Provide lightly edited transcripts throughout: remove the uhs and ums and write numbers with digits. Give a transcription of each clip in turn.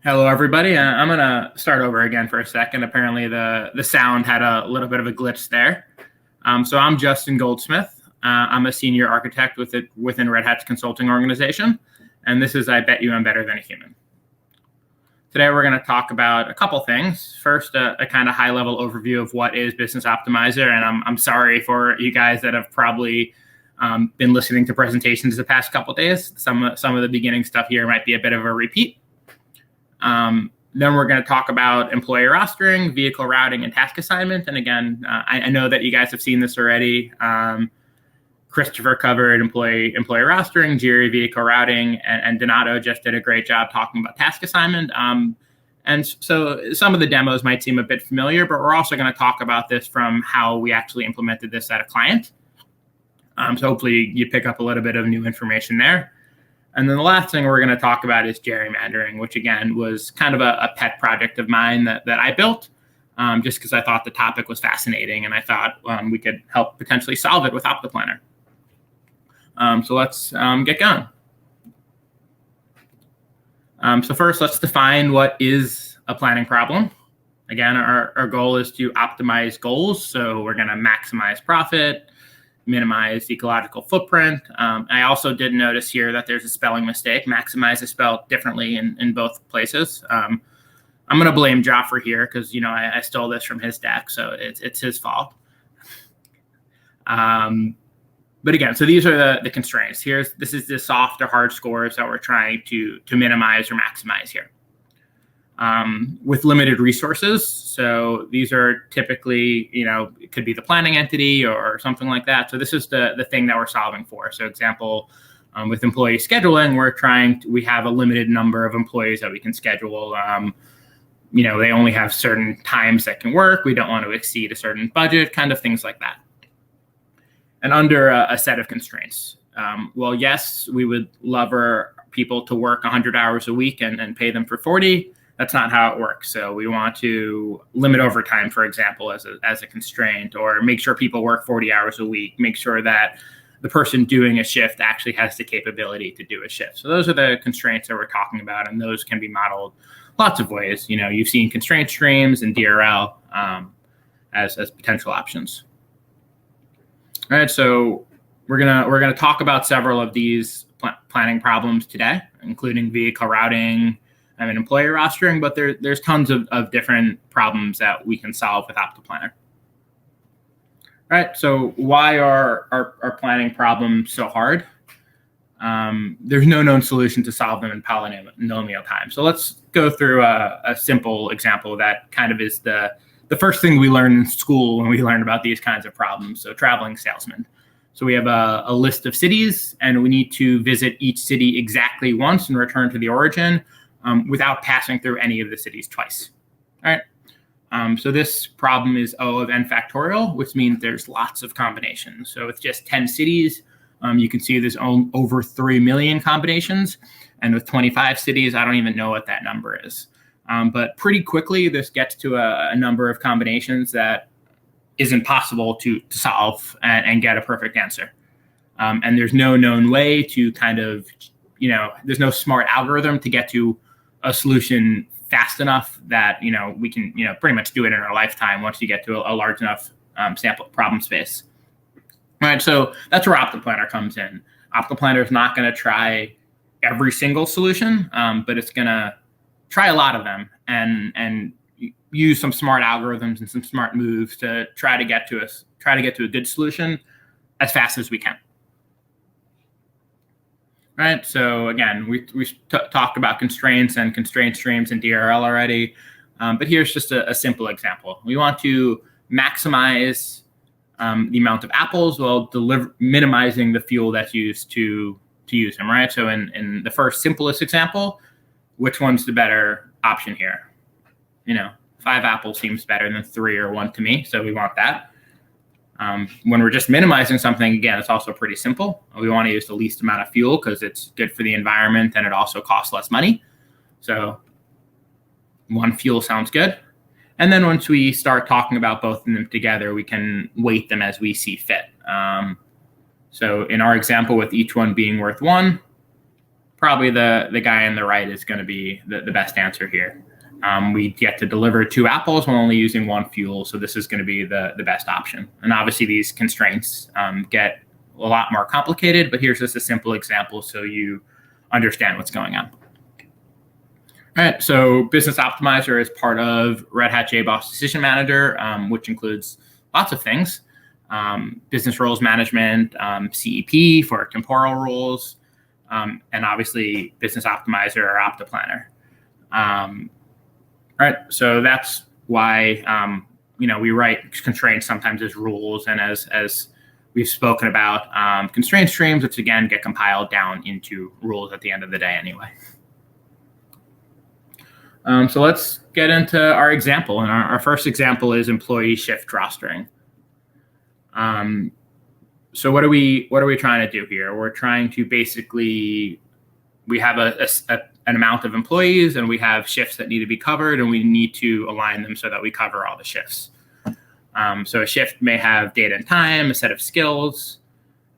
Hello, everybody. I'm going to start over again for a second. Apparently, the sound had a little bit of a glitch there. So I'm Justin Goldsmith. I'm a senior architect within Red Hat's consulting organization. And this is I Bet You I'm Better Than a Human. Today, we're going to talk about a couple things. First, a kind of high-level overview of what is Business Optimizer. And I'm sorry for you guys that have probably been listening to presentations the past couple days. Some of the beginning stuff here might be a bit of a repeat. Then we're going to talk about employee rostering, vehicle routing, and task assignment. And again, I know that you guys have seen this already. Christopher covered employee rostering, Jerry vehicle routing, and Donato just did a great job talking about task assignment. And so some of the demos might seem a bit familiar, but we're also going to talk about this from how we actually implemented this at a client. So hopefully you pick up a little bit of new information there. And then the last thing we're going to talk about is gerrymandering, which again was kind of a pet project of mine that I built just because I thought the topic was fascinating and I thought we could help potentially solve it with OptaPlanner. So let's get going. So first, let's define what is a planning problem. Again, our goal is to optimize goals. So we're going to maximize profit, minimize ecological footprint. I also did notice here that there's a spelling mistake. Maximize is spelled differently in both places. I'm going to blame Joffrey here because I stole this from his deck, so it's his fault. But again, so these are the constraints. This is the soft or hard scores that we're trying to minimize or maximize here. With limited resources. So these are typically, it could be the planning entity or something like that. So this is the thing that we're solving for. So example, with employee scheduling, we have a limited number of employees that we can schedule. They only have certain times that can work. We don't want to exceed a certain budget, kind of things like that. And under a set of constraints. Well, yes, we would love our people to work 100 hours a week and pay them for 40. That's not how it works. So we want to limit overtime, for example, as a constraint, or make sure people work 40 hours a week, make sure that the person doing a shift actually has the capability to do a shift. So those are the constraints that we're talking about, and those can be modeled lots of ways. You've seen constraint streams and DRL as potential options. All right, so we're gonna talk about several of these planning problems today, including vehicle routing, employee rostering, but there's tons of different problems that we can solve with OptaPlanner. All right, so why are our planning problems so hard? There's no known solution to solve them in polynomial time. So let's go through a simple example that kind of is the first thing we learn in school when we learn about these kinds of problems. So traveling salesman. So we have a list of cities, and we need to visit each city exactly once and return to the origin without passing through any of the cities twice. All right. So this problem is O of n factorial, which means there's lots of combinations. So with just 10 cities, you can see there's over 3 million combinations. And with 25 cities, I don't even know what that number is. But pretty quickly, this gets to a number of combinations that isn't possible to solve and get a perfect answer. And there's no known way to kind of, there's no smart algorithm to get to a solution fast enough that, we can, pretty much do it in our lifetime once you get to a large enough sample problem space. All right, so that's where OptaPlanner comes in. OptaPlanner is not going to try every single solution, but it's going to try a lot of them and use some smart algorithms and some smart moves to try to get to a good solution as fast as we can. Right. So again, we talked about constraints and constraint streams and DRL already, but here's just a simple example. We want to maximize the amount of apples while minimizing the fuel that's used to use them. Right. So in the first simplest example, which one's the better option here? 5 apples seems better than 3 or 1 to me, so we want that. When we're just minimizing something, again, it's also pretty simple. We want to use the least amount of fuel because it's good for the environment and it also costs less money. So 1 fuel sounds good. And then once we start talking about both of them together, we can weight them as we see fit. So in our example, with each one being worth 1, probably the guy on the right is going to be the best answer here. We get to deliver 2 apples while only using 1 fuel, so this is going to be the best option. And obviously these constraints get a lot more complicated, but here's just a simple example so you understand what's going on. All right, so Business Optimizer is part of Red Hat JBoss Decision Manager, which includes lots of things. Business roles management, CEP for temporal roles, and obviously Business Optimizer or OptaPlanner. All right, so that's why we write constraints sometimes as rules, and as we've spoken about, constraint streams, which again get compiled down into rules at the end of the day anyway. So let's get into our example, and our first example is employee shift rostering. So what are we trying to do here? We're trying to basically, we have an amount of employees and we have shifts that need to be covered, and we need to align them so that we cover all the shifts. So a shift may have date and time, a set of skills.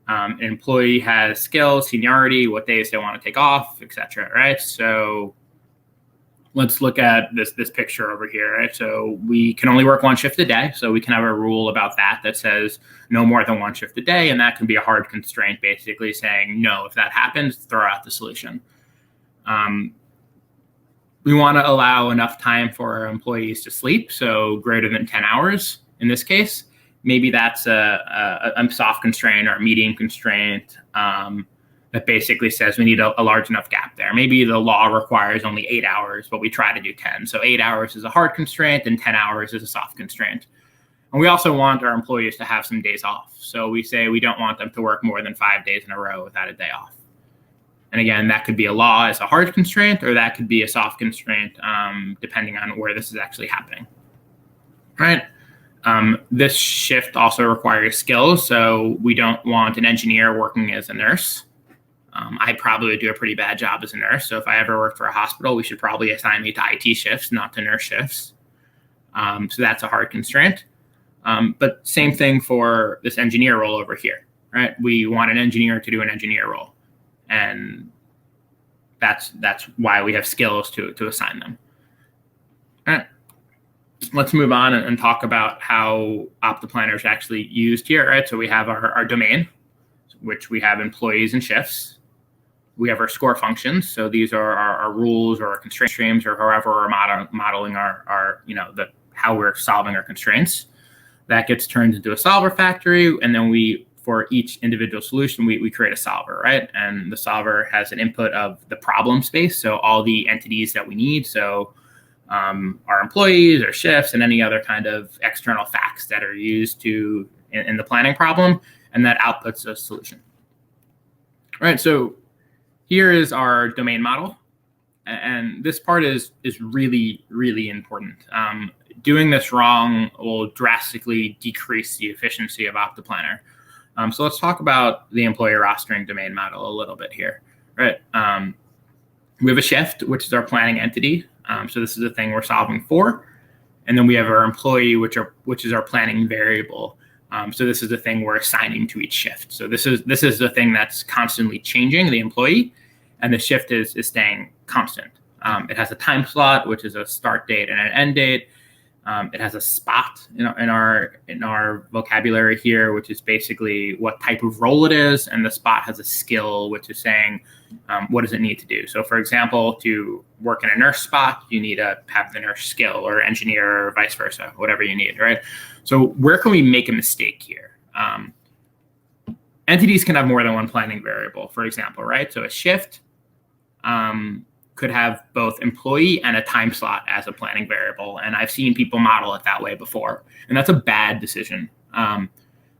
An employee has skills, seniority, what days they want to take off, etc. Right? So let's look at this picture over here, right? So we can only work 1 shift a day. So we can have a rule about that says no more than 1 shift a day. And that can be a hard constraint, basically saying, no, if that happens, throw out the solution. We want to allow enough time for our employees to sleep. So greater than 10 hours in this case. Maybe that's a soft constraint or a medium constraint. That basically says we need a large enough gap there. Maybe the law requires only 8 hours, but we try to do 10. So 8 hours is a hard constraint and 10 hours is a soft constraint. And we also want our employees to have some days off. So we say we don't want them to work more than 5 days in a row without a day off. And again, that could be a law as a hard constraint, or that could be a soft constraint, depending on where this is actually happening. All right. This shift also requires skills. So we don't want an engineer working as a nurse. I probably would do a pretty bad job as a nurse. So if I ever work for a hospital, we should probably assign me to IT shifts, not to nurse shifts. So that's a hard constraint. But same thing for this engineer role over here, right? We want an engineer to do an engineer role. And that's why we have skills to assign them. All right. Let's move on and talk about how OptaPlanner is actually used here, right? So we have our domain, which we have employees and shifts. We have our score functions. So these are our rules or our constraint streams or however we're modeling our how we're solving our constraints. That gets turned into a solver factory. And then for each individual solution, we create a solver, right? And the solver has an input of the problem space. So all the entities that we need. So our employees, our shifts, and any other kind of external facts that are used in the planning problem. And that outputs a solution. All right, so here is our domain model. And this part is really, really important. Doing this wrong will drastically decrease the efficiency of OptaPlanner. So let's talk about the employee rostering domain model a little bit here. Right? We have a shift, which is our planning entity. So this is the thing we're solving for. And then we have our employee, which is our planning variable. So this is the thing we're assigning to each shift. So this is the thing that's constantly changing, the employee, and the shift is staying constant. It has a time slot, which is a start date and an end date. It has a spot in our vocabulary here, which is basically what type of role it is, and the spot has a skill, which is saying what does it need to do. So, for example, to work in a nurse spot, you need to have the nurse skill, or engineer, or vice versa, whatever you need, right? So, where can we make a mistake here? Entities can have more than one planning variable, for example, right? So, a shift could have both employee and a time slot as a planning variable. And I've seen people model it that way before. And that's a bad decision.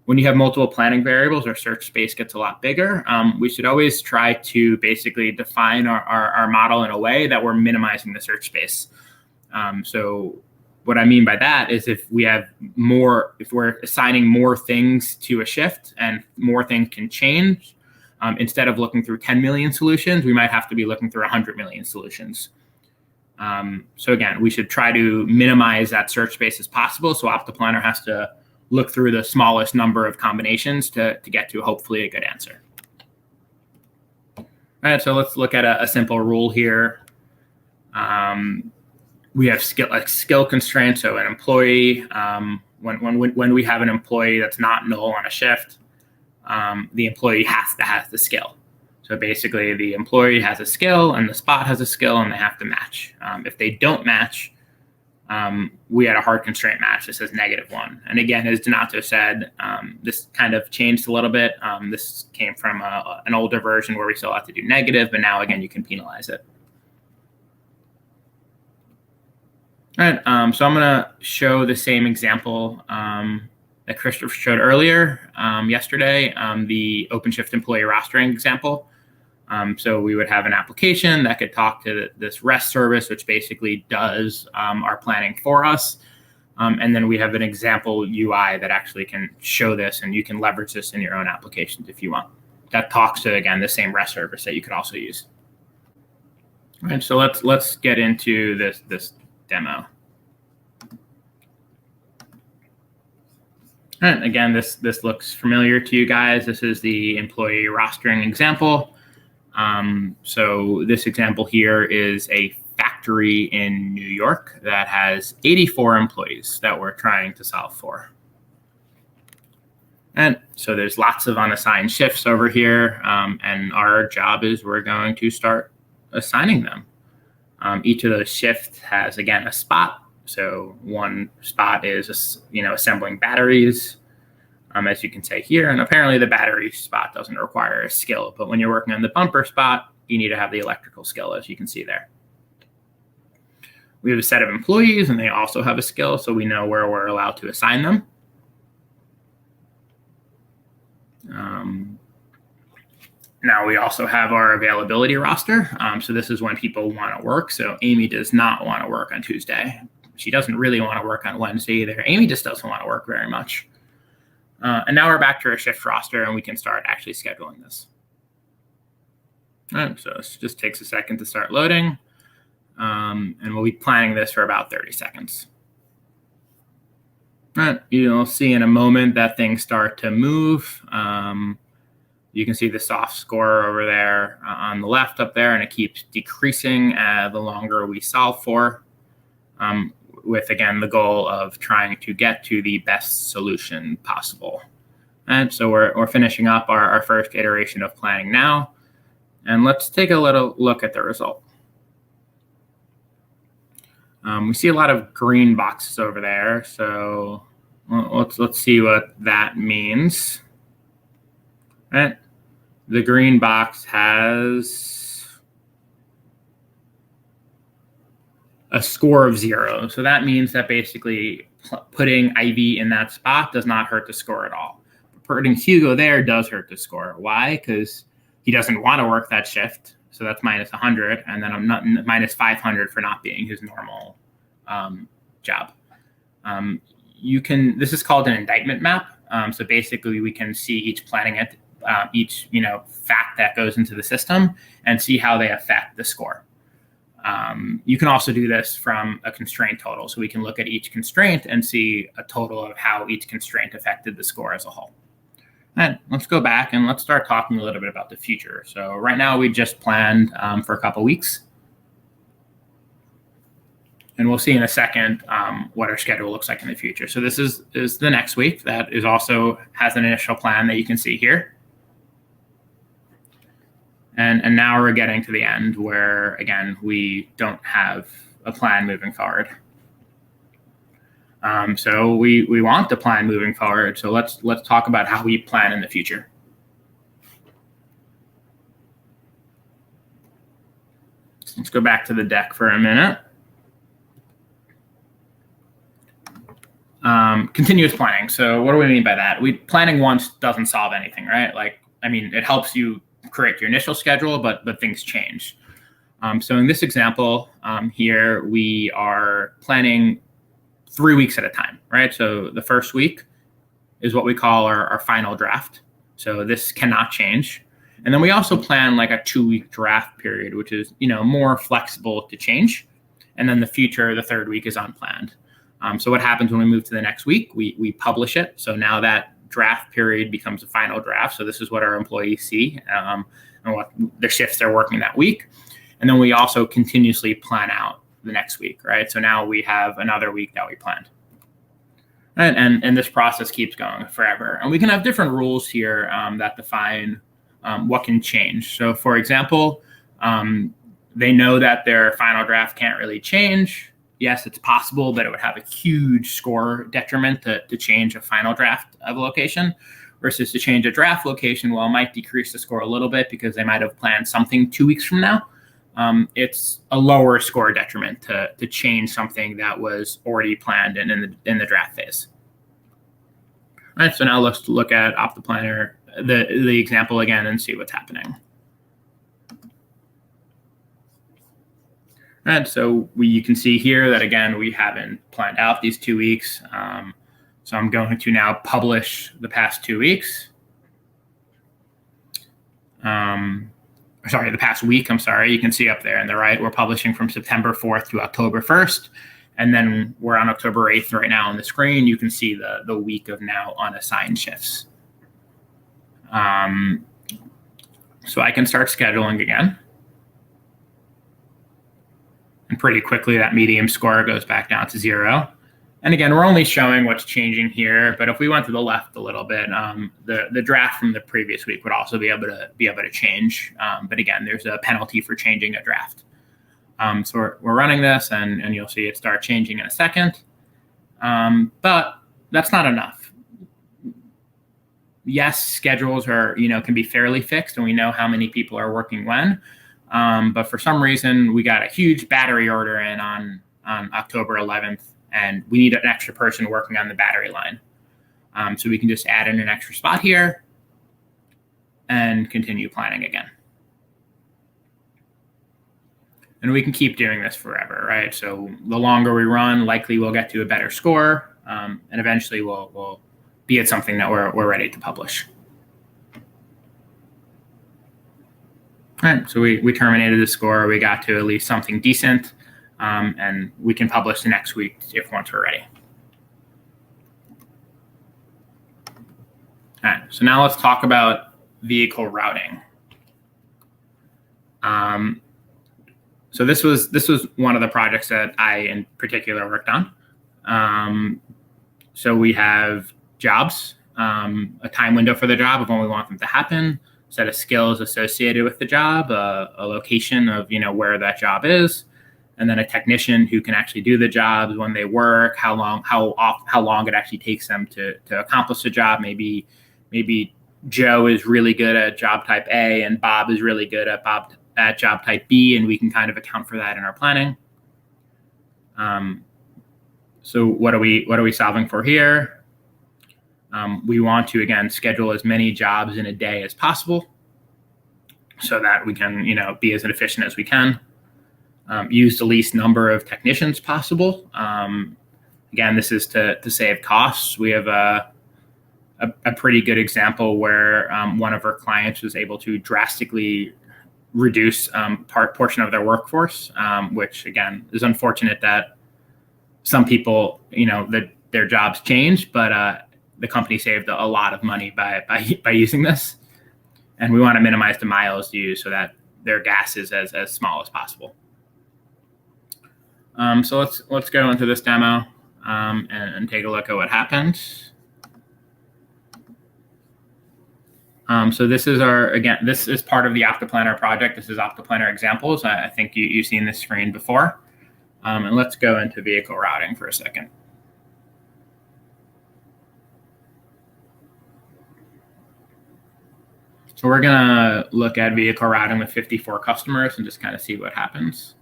When you have multiple planning variables, our search space gets a lot bigger. We should always try to basically define our model in a way that we're minimizing the search space. So what I mean by that is if we're assigning more things to a shift and more things can change, instead of looking through 10 million solutions, we might have to be looking through 100 million solutions. So again, we should try to minimize that search space as possible. So OptaPlanner has to look through the smallest number of combinations to get to hopefully a good answer. All All right, so let's look at a simple rule here. We have skill constraints. So an employee, when we have an employee that's not null on a shift, the employee has to have the skill. So basically, the employee has a skill and the spot has a skill, and they have to match. If they don't match, we had a hard constraint match that says -1. And again, as Donato said, this kind of changed a little bit. This came from an older version where we still have to do negative, but now, again, you can penalize it. All right, so I'm going to show the same example that Christopher showed earlier yesterday, the OpenShift employee rostering example. So we would have an application that could talk to this REST service, which basically does our planning for us. And then we have an example UI that actually can show this, and you can leverage this in your own applications if you want. That talks to, again, the same REST service that you could also use. All right, so let's get into this demo. All right, again, this looks familiar to you guys. This is the employee rostering example. So this example here is a factory in New York that has 84 employees that we're trying to solve for. And so there's lots of unassigned shifts over here, and our job is we're going to start assigning them. Each of those shifts has, again, a spot. So one spot is, assembling batteries, as you can say here. And apparently the battery spot doesn't require a skill, but when you're working on the bumper spot, you need to have the electrical skill, as you can see there. We have a set of employees, and they also have a skill, so we know where we're allowed to assign them. Now we also have our availability roster. So this is when people want to work. So Amy does not want to work on Tuesday. She doesn't really want to work on Wednesday either. Amy just doesn't want to work very much. And now we're back to our shift roster, and we can start actually scheduling this. All right, so this just takes a second to start loading. And we'll be planning this for about 30 seconds. All right, you'll see in a moment that things start to move. You can see the soft score over there on the left up there, and it keeps decreasing the longer we solve for, with, again, the goal of trying to get to the best solution possible. And so we're finishing up our first iteration of planning now. And let's take a little look at the result. We see a lot of green boxes over there. So let's see what that means. Right. The green box has a score of 0. So that means that basically putting IV in that spot does not hurt the score at all. Putting Hugo there does hurt the score. Why? Because he doesn't want to work that shift. So that's -100. And then I'm not -500 for not being his normal job. This is called an indictment map. So basically we can see each planning it. Each fact that goes into the system and see how they affect the score. You can also do this from a constraint total. So we can look at each constraint and see a total of how each constraint affected the score as a whole. And let's go back and let's start talking a little bit about the future. So right now we just planned for a couple weeks. And we'll see in a second what our schedule looks like in the future. So this is the next week. That is also has an initial plan that you can see here. And now we're getting to the end where, again, we don't have a plan moving forward. So we want the plan moving forward. So let's talk about how we plan in the future. So let's go back to the deck for a minute. Continuous planning. So what do we mean by that? Planning once doesn't solve anything, right? It helps you create your initial schedule, but things change. So in this example here, we are planning 3 weeks at a time, right? So the first week is what we call our final draft. So this cannot change. And then we also plan like a 2-week draft period, which is, more flexible to change. And then the third week is unplanned. So what happens when we move to the next week? We publish it. So now that draft period becomes a final draft. So this is what our employees see and what the shifts they're working that week. And then we also continuously plan out the next week, right? So now we have another week that we planned. And this process keeps going forever. And we can have different rules here that define what can change. So for example, they know that their final draft can't really change. Yes, it's possible, but it would have a huge score detriment to change a final draft of a location versus to change a draft location. Well, it might decrease the score a little bit because they might have planned something 2 weeks from now. It's a lower score detriment to change something that was already planned in the draft phase. All right, so now let's look at OptaPlanner, the example again, and see what's happening. And so you can see here that, again, we haven't planned out these 2 weeks. So I'm going to now publish the past 2 weeks. Sorry, the past week, I'm sorry. You can see up there on the right, we're publishing from September 4th to October 1st. And then we're on October 8th right now on the screen. You can see the week of now unassigned shifts. So I can start scheduling again. And pretty quickly, that medium score goes back down to 0. And again, we're only showing what's changing here. But if we went to the left a little bit, the draft from the previous week would also be able to change. But again, there's a penalty for changing a draft. So we're running this, and you'll see it start changing in a second. But that's not enough. Yes, schedules are can be fairly fixed, and we know how many people are working when. But for some reason, we got a huge battery order in on October 11th, and we need an extra person working on the battery line. So we can just add in an extra spot here and continue planning again. And we can keep doing this forever, right? So the longer we run, likely we'll get to a better score, and eventually we'll be at something that we're ready to publish. All right, so we terminated the score. We got to at least something decent, and we can publish the next week once we're ready. All right, so now let's talk about vehicle routing. So this was one of the projects that I in particular worked on. So we have jobs, a time window for the job of when we want them to happen, set of skills associated with the job, a location of where that job is, and then a technician who can actually do the jobs, when they work, how long it actually takes them to accomplish the job. Maybe Joe is really good at job type A and Bob is really good at job type B, and we can kind of account for that in our planning. So what are we solving for here? We want to, again, schedule as many jobs in a day as possible so that we can, be as efficient as we can. Use the least number of technicians possible. Again, this is to save costs. We have a pretty good example where one of our clients was able to drastically reduce portion of their workforce, which, again, is unfortunate that some people, that their jobs changed, but the company saved a lot of money by using this. And we want to minimize the miles used so that their gas is as small as possible. So let's go into this demo and take a look at what happened. So this is this is part of the OptaPlanner project. This is OptaPlanner examples. I think you've seen this screen before. And let's go into vehicle routing for a second. So we're going to look at vehicle routing with 54 customers and just kind of see what happens.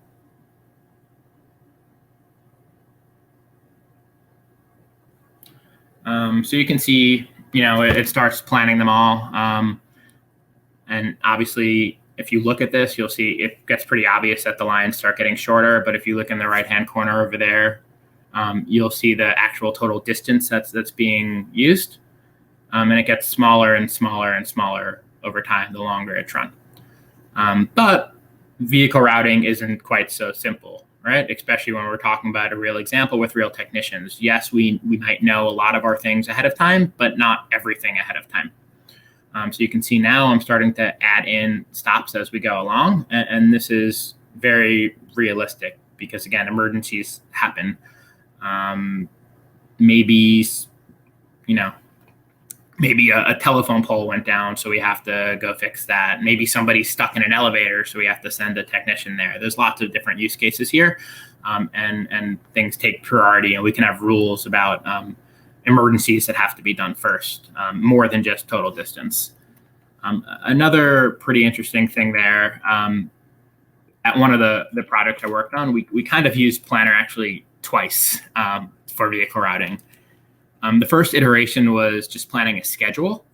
So you can see, it starts planning them all. And obviously, if you look at this, you'll see it gets pretty obvious that the lines start getting shorter. But if you look in the right-hand corner over there, you'll see the actual total distance that's being used. And it gets smaller and smaller and smaller over time, the longer it's run. But vehicle routing isn't quite so simple, right? Especially when we're talking about a real example with real technicians. Yes, we might know a lot of our things ahead of time, but not everything ahead of time. So you can see now I'm starting to add in stops as we go along. And this is very realistic because, again, emergencies happen. Maybe, maybe a telephone pole went down, so we have to go fix that. Maybe somebody's stuck in an elevator, so we have to send a technician there. There's lots of different use cases here, and things take priority, and we can have rules about emergencies that have to be done first, more than just total distance. Another pretty interesting thing there, at one of the projects I worked on, we kind of used Planner actually twice for vehicle routing. The first iteration was just planning a schedule.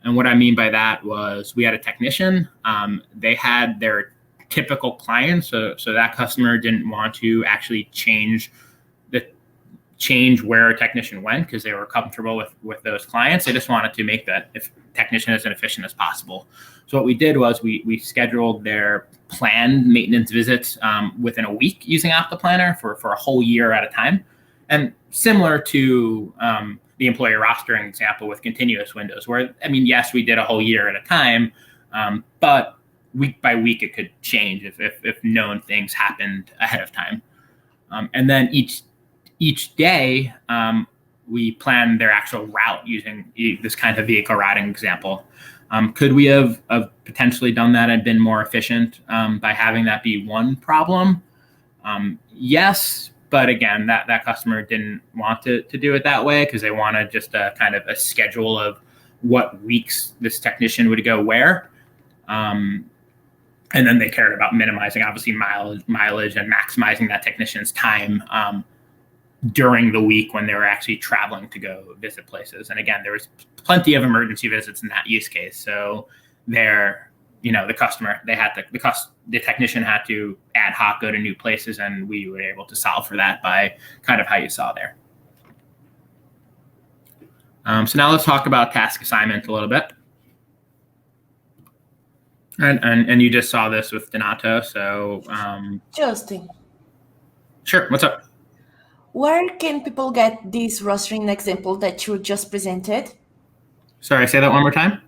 And what I mean by that was we had a technician. They had their typical clients. So that customer didn't want to actually change where a technician went because they were comfortable with those clients. They just wanted to make that technician as efficient as possible. So what we did was we scheduled their planned maintenance visits within a week using OptaPlanner for a whole year at a time. And similar to the employee rostering example with continuous windows, where, yes, we did a whole year at a time, but week by week it could change if known things happened ahead of time. And then each day we planned their actual route using this kind of vehicle routing example. Could we have potentially done that and been more efficient by having that be one problem? Yes. But again, that customer didn't want to do it that way because they wanted just a kind of a schedule of what weeks this technician would go where. And then they cared about minimizing, obviously, mileage and maximizing that technician's time during the week when they were actually traveling to go visit places. And again, there was plenty of emergency visits in that use case. So the customer, the technician had to ad hoc go to new places, and we were able to solve for that by kind of how you saw there. So now let's talk about task assignment a little bit. And you just saw this with Donato. So Justin. Sure. What's up? Where can people get this rostering example that you just presented? Sorry, say that one more time.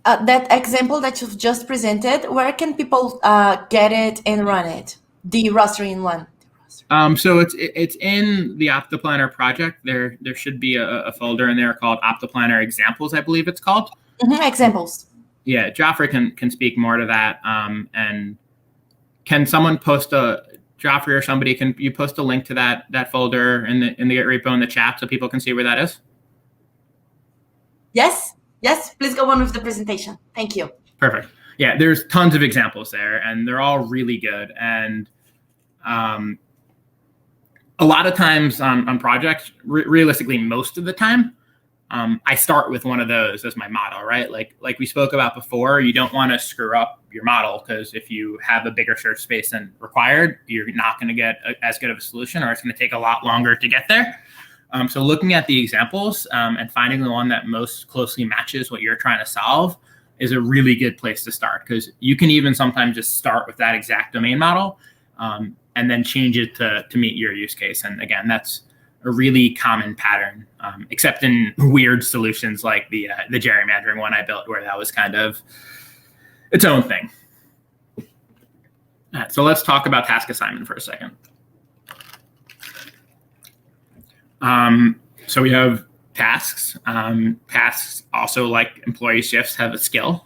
That example that you've just presented, where can people get it and run it? The rostering one. So it's in the OptaPlanner project. There should be a folder in there called OptaPlanner Examples, I believe it's called. Examples. Yeah, Joffrey can speak more to that. And can someone post Joffrey or somebody, can you post a link to that folder in the Git repo in the chat so people can see where that is? Yes, please go on with the presentation. Thank you. Perfect. Yeah, there's tons of examples there, and they're all really good. And a lot of times on projects, realistically, most of the time, I start with one of those as my model, right? Like we spoke about before, you don't want to screw up your model because if you have a bigger search space than required, you're not going to get as good of a solution, or it's going to take a lot longer to get there. So looking at the examples and finding the one that most closely matches what you're trying to solve is a really good place to start, because you can even sometimes just start with that exact domain model and then change it to meet your use case. And again, that's a really common pattern, except in weird solutions like the gerrymandering one I built, where that was kind of its own thing. All right, so let's talk about task assignment for a second. So we have tasks. Tasks also, like employee shifts, have a skill.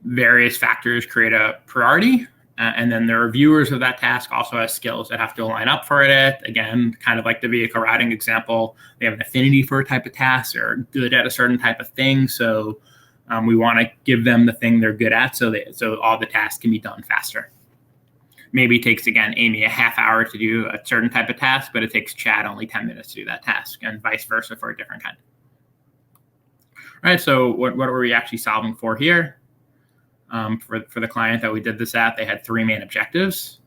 Various factors create a priority. And then the reviewers of that task also have skills that have to line up for it. Again, kind of like the vehicle routing example, they have an affinity for a type of task or good at a certain type of thing. So we want to give them the thing they're good at so all the tasks can be done faster. Maybe it takes, again, Amy a half hour to do a certain type of task, but it takes Chad only 10 minutes to do that task, and vice versa for a different kind. All right, so what were we actually solving for here? For the client that we did this at, they had 3 main objectives.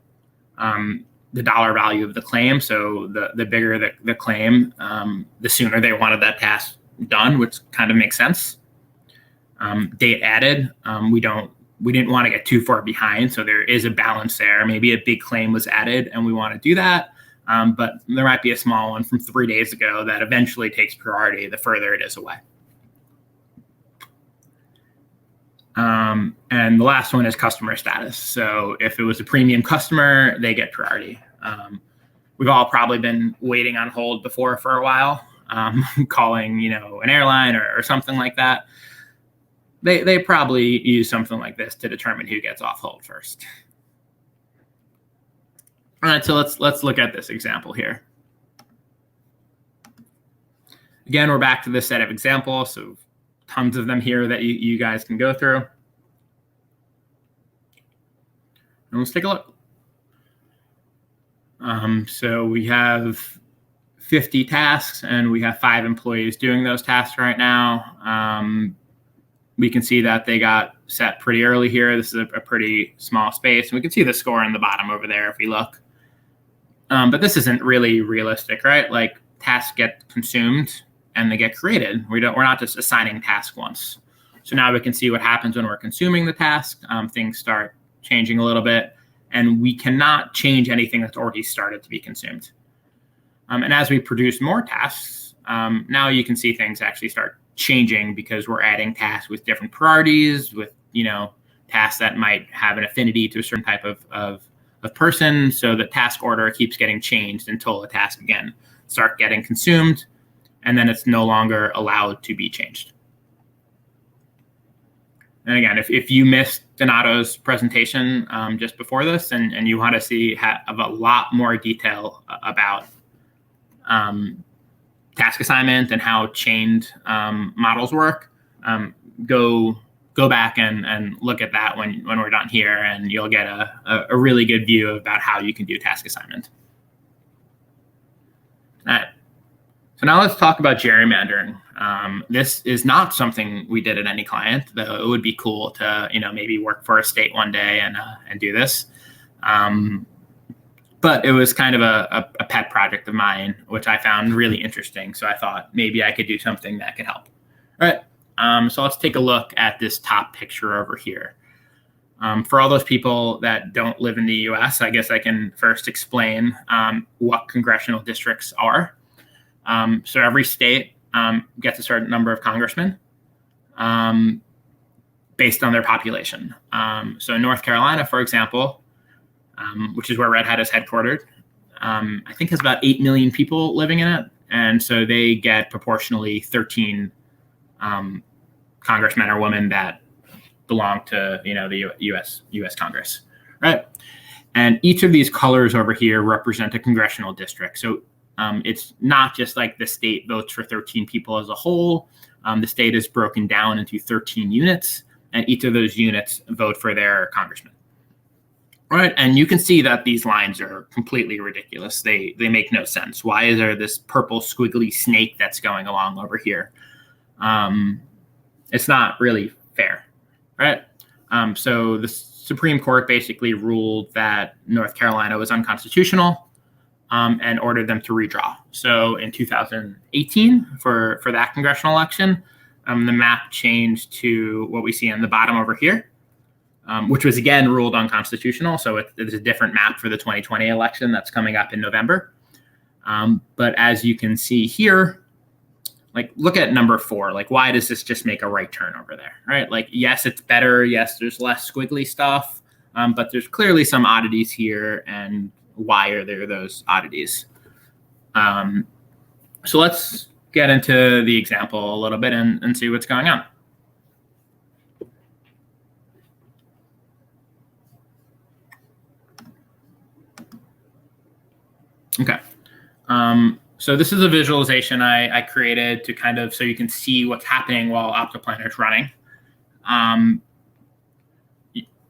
The dollar value of the claim, so the bigger the claim, the sooner they wanted that task done, which kind of makes sense. Date added, we don't we didn't want to get too far behind. So there is a balance there. Maybe a big claim was added and we want to do that. But there might be a small one from 3 days ago that eventually takes priority the further it is away. And the last one is customer status. So if it was a premium customer, they get priority. We've all probably been waiting on hold before for a while, calling, an airline or something like that. They probably use something like this to determine who gets off hold first. All right, so let's look at this example here. Again, we're back to this set of examples, so tons of them here that you guys can go through. And let's take a look. So we have 50 tasks, and we have 5 employees doing those tasks right now. We can see that they got set pretty early here. This is a pretty small space. And we can see the score in the bottom over there if we look. But this isn't really realistic, right? Like tasks get consumed and they get created. We're not just assigning tasks once. So now we can see what happens when we're consuming the task. Things start changing a little bit, and we cannot change anything that's already started to be consumed. And as we produce more tasks, now you can see things actually start changing because we're adding tasks with different priorities, with tasks that might have an affinity to a certain type of person. So the task order keeps getting changed until a task again start getting consumed, and then it's no longer allowed to be changed. And again, if you missed Donato's presentation just before this, and you want to see a lot more detail about task assignment and how chained models work, go back and look at that when we're done here, and you'll get a really good view about how you can do task assignment. All right. So now let's talk about gerrymandering. This is not something we did at any client, though it would be cool to maybe work for a state one day and do this. But it was kind of a pet project of mine, which I found really interesting. So I thought maybe I could do something that could help. All right. So let's take a look at this top picture over here. For all those people that don't live in the US, I guess I can first explain what congressional districts are. So every state gets a certain number of congressmen based on their population. So in North Carolina, for example, which is where Red Hat is headquartered, I think has about 8 million people living in it. And so they get proportionally 13 congressmen or women that belong to the U.S. Congress, right? And each of these colors over here represent a congressional district. So it's not just like the state votes for 13 people as a whole. The state is broken down into 13 units, and each of those units vote for their congressman. All right, and you can see that these lines are completely ridiculous. They make no sense. Why is there this purple squiggly snake that's going along over here? It's not really fair, right? So the Supreme Court basically ruled that North Carolina was unconstitutional and ordered them to redraw. So in 2018, for that congressional election, the map changed to what we see in the bottom over here, which was again ruled unconstitutional. So it's a different map for the 2020 election that's coming up in November. But as you can see here, like look at number 4. Like, why does this just make a right turn over there, right? Like, yes, it's better. Yes, there's less squiggly stuff, but there's clearly some oddities here. And why are there those oddities? So let's get into the example a little bit and see what's going on. Okay. So this is a visualization I created to kind of so you can see what's happening while OptaPlanner is running.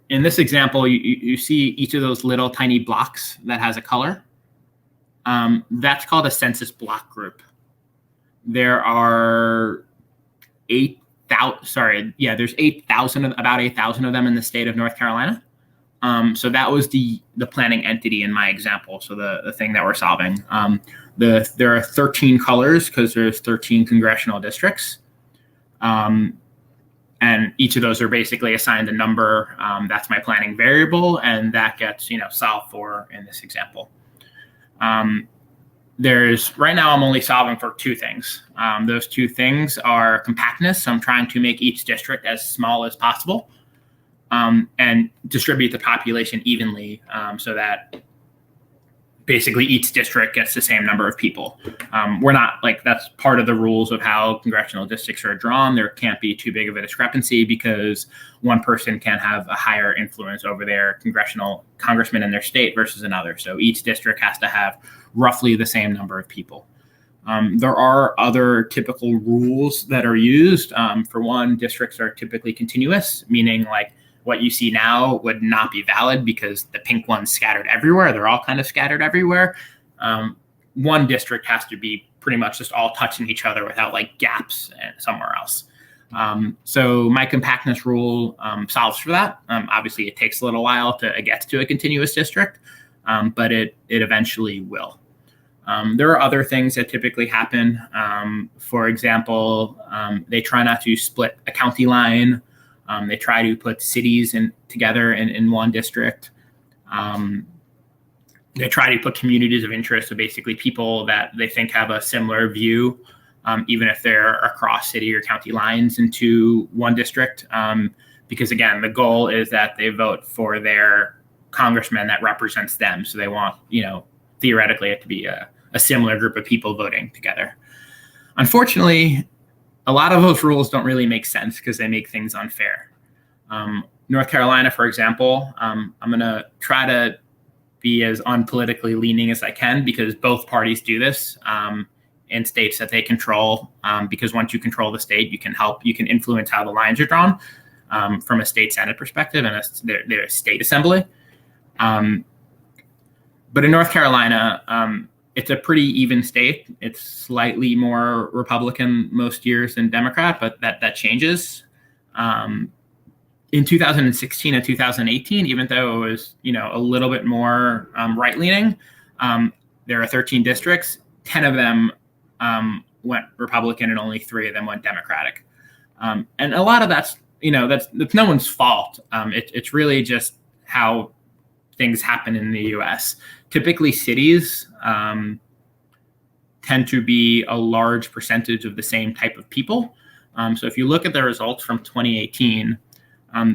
In this example, you see each of those little tiny blocks that has a color. That's called a census block group. There are 8,000. Sorry, yeah, there's 8,000 about 8,000 of them in the state of North Carolina. So that was the planning entity in my example. So the thing that we're solving. There are 13 colors because there's 13 congressional districts. And each of those are basically assigned a number. That's my planning variable, and that gets solved for in this example. Right now I'm only solving for two things. Those two things are compactness. So I'm trying to make each district as small as possible, and distribute the population evenly, so that basically each district gets the same number of people. We're not that's part of the rules of how congressional districts are drawn. There can't be too big of a discrepancy because one person can have a higher influence over their congressman in their state versus another. So each district has to have roughly the same number of people. There are other typical rules that are used. For one, districts are typically continuous, meaning what you see now would not be valid because the pink one's scattered everywhere. They're all kind of scattered everywhere. One district has to be pretty much just all touching each other without gaps somewhere else. So my compactness rule solves for that. Obviously, it takes a little while to get to a continuous district, but it eventually will. There are other things that typically happen. For example, they try not to split a county line. They try to put cities together in one district. They try to put communities of interest, so basically people that they think have a similar view, even if they're across city or county lines, into one district. Because again, the goal is that they vote for their congressman that represents them. So they want, theoretically, it to be a similar group of people voting together. Unfortunately, a lot of those rules don't really make sense because they make things unfair. North Carolina, for example, I'm going to try to be as unpolitically leaning as I can because both parties do this in states that they control. Because once you control the state, you can influence how the lines are drawn from a state Senate perspective and their state assembly. But in North Carolina, it's a pretty even state. It's slightly more Republican most years than Democrat, but that changes. In 2016 and 2018, even though it was a little bit more right-leaning, there are 13 districts. 10 of them went Republican, and only 3 of them went Democratic. And a lot of that's no one's fault. It's really just how things happen in the U.S. Typically, cities tend to be a large percentage of the same type of people. So if you look at the results from 2018,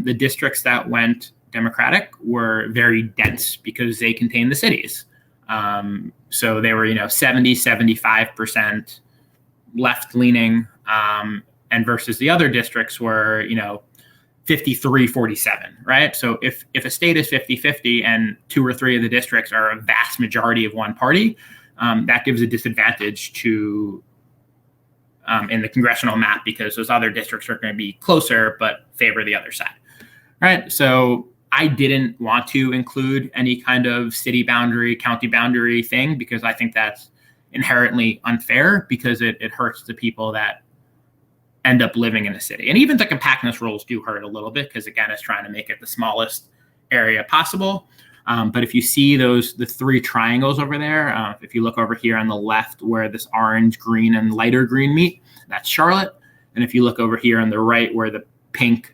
the districts that went Democratic were very dense because they contained the cities. So they were 70-75% left-leaning, and versus the other districts were 53-47, right? So if a state is 50-50 and 2 or 3 of the districts are a vast majority of one party, that gives a disadvantage to in the congressional map because those other districts are going to be closer but favor the other side, right? So I didn't want to include any kind of city boundary, county boundary thing because I think that's inherently unfair because it hurts the people that end up living in a city. And even the compactness rules do hurt a little bit because, again, it's trying to make it the smallest area possible. But if you see the 3 triangles over there, if you look over here on the left where this orange, green, and lighter green meet, that's Charlotte. And if you look over here on the right where the pink,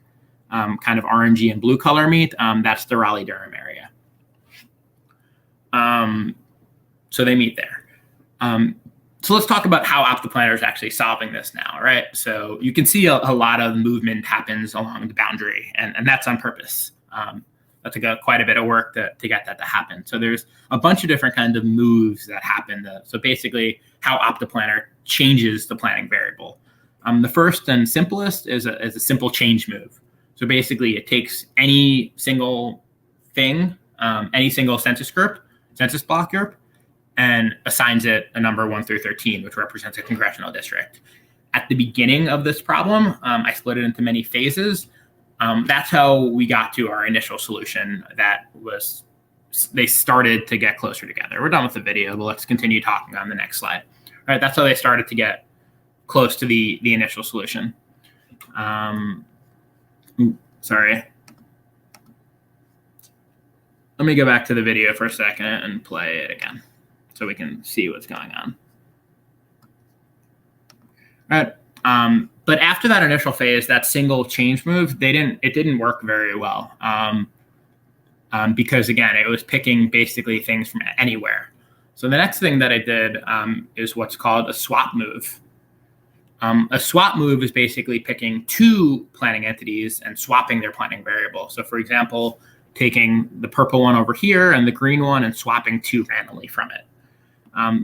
kind of orangey and blue color meet, that's the Raleigh-Durham area. So they meet there. So let's talk about how OptaPlanner is actually solving this now, right? So you can see a lot of movement happens along the boundary, and that's on purpose. That took quite a bit of work to get that to happen. So there's a bunch of different kinds of moves that happen. So basically how OptaPlanner changes the planning variable. The first and simplest is a simple change move. So basically it takes any single thing, any single census block group, and assigns it a number 1 through 13, which represents a congressional district. At the beginning of this problem, I split it into many phases. That's how we got to our initial solution. They started to get closer together. We're done with the video, but let's continue talking on the next slide. All right, that's how they started to get close to the initial solution. Sorry. Let me go back to the video for a second and play it again so we can see what's going on. All right. But after that initial phase, that single change move, it didn't work very well. Because again, it was picking basically things from anywhere. So the next thing that I did is what's called a swap move. A swap move is basically picking two planning entities and swapping their planning variable. So for example, taking the purple one over here and the green one and swapping two randomly from it.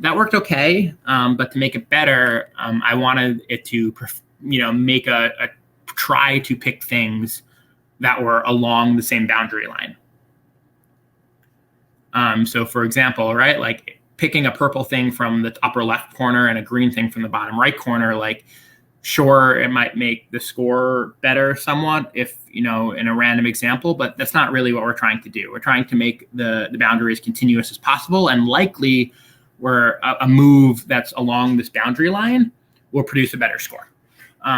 That worked okay, but to make it better, I wanted it to make a try to pick things that were along the same boundary line. So for example, right, like picking a purple thing from the upper left corner and a green thing from the bottom right corner, like sure, it might make the score better somewhat if, in a random example, but that's not really what we're trying to do. We're trying to make the boundary as continuous as possible, and likely where a move that's along this boundary line will produce a better score.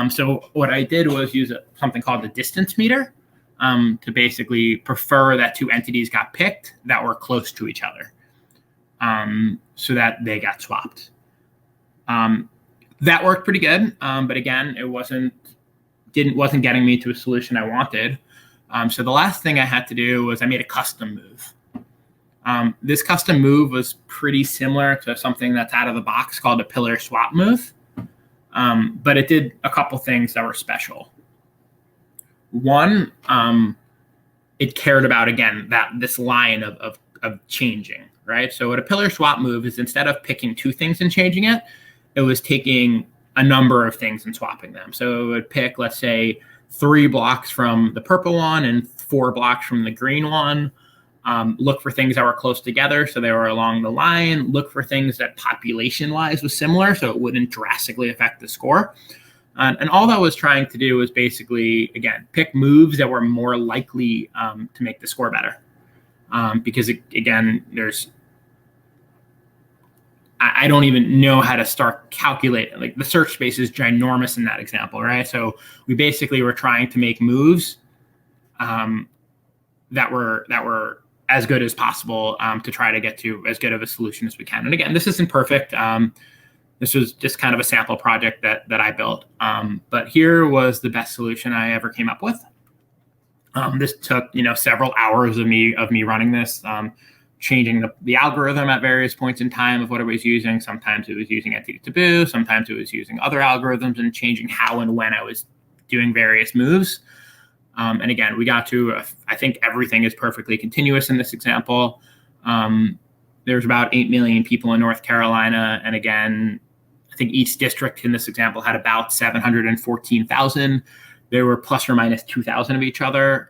So what I did was use something called the distance meter to basically prefer that two entities got picked that were close to each other, so that they got swapped. That worked pretty good, but again, it wasn't getting me to a solution I wanted. So the last thing I had to do was I made a custom move. This custom move was pretty similar to something that's out of the box called a pillar swap move, but it did a couple things that were special. One, it cared about, again, this line of changing, right? So what a pillar swap move is, instead of picking two things and changing it, it was taking a number of things and swapping them. So it would pick, let's say, 3 blocks from the purple one and 4 blocks from the green one. Look for things that were close together, so they were along the line. Look for things that population-wise was similar, so it wouldn't drastically affect the score. And all that was trying to do was basically, again, pick moves that were more likely to make the score better. Because, again, I don't even know how to start calculating. Like, the search space is ginormous in that example, right? So we basically were trying to make moves that were as good as possible to try to get to as good of a solution as we can. And again, this isn't perfect. This was just kind of a sample project that I built. But here was the best solution I ever came up with. This took several hours of me running this, changing the algorithm at various points in time of what it was using. Sometimes it was using entity taboo. Sometimes it was using other algorithms and changing how and when I was doing various moves. And again, we got to, I think everything is perfectly continuous in this example. There's about 8 million people in North Carolina. And again, I think each district in this example had about 714,000. There were plus or minus 2,000 of each other,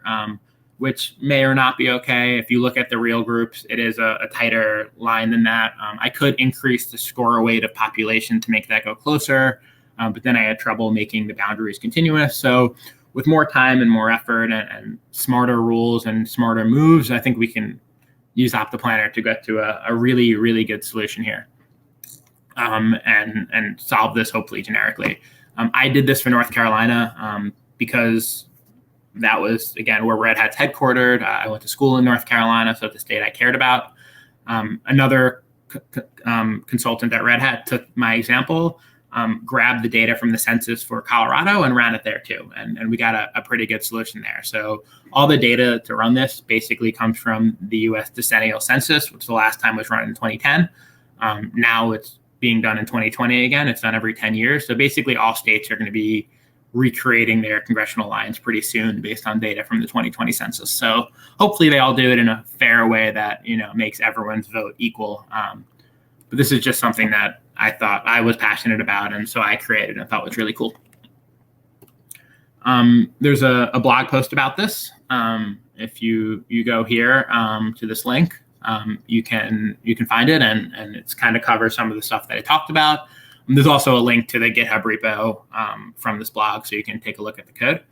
which may or not be okay. If you look at the real groups, it is a tighter line than that. I could increase the score weight of population to make that go closer, but then I had trouble making the boundaries continuous. So with more time and more effort and smarter rules and smarter moves, I think we can use OptaPlanner to get to a really, really good solution here, and solve this hopefully generically. I did this for North Carolina because that was, again, where Red Hat's headquartered. I went to school in North Carolina, so it's a state I cared about. Another consultant at Red Hat took my example, grabbed the data from the census for Colorado and ran it there too. And we got a pretty good solution there. So all the data to run this basically comes from the US decennial census, which the last time was run in 2010. Now it's being done in 2020 again. It's done every 10 years. So basically all states are going to be recreating their congressional lines pretty soon based on data from the 2020 census. So hopefully they all do it in a fair way that, makes everyone's vote equal. But this is just something that I thought I was passionate about, and so I created and thought was really cool. There's a blog post about this. If you go here to this link, you can find it, and it's kind of covers some of the stuff that I talked about. And there's also a link to the GitHub repo from this blog, so you can take a look at the code.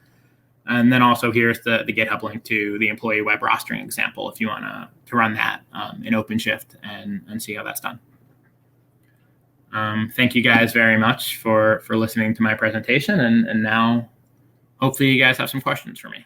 And then also here's the GitHub link to the employee web rostering example if you want to run that in OpenShift and see how that's done. Thank you guys very much for listening to my presentation. And now hopefully you guys have some questions for me.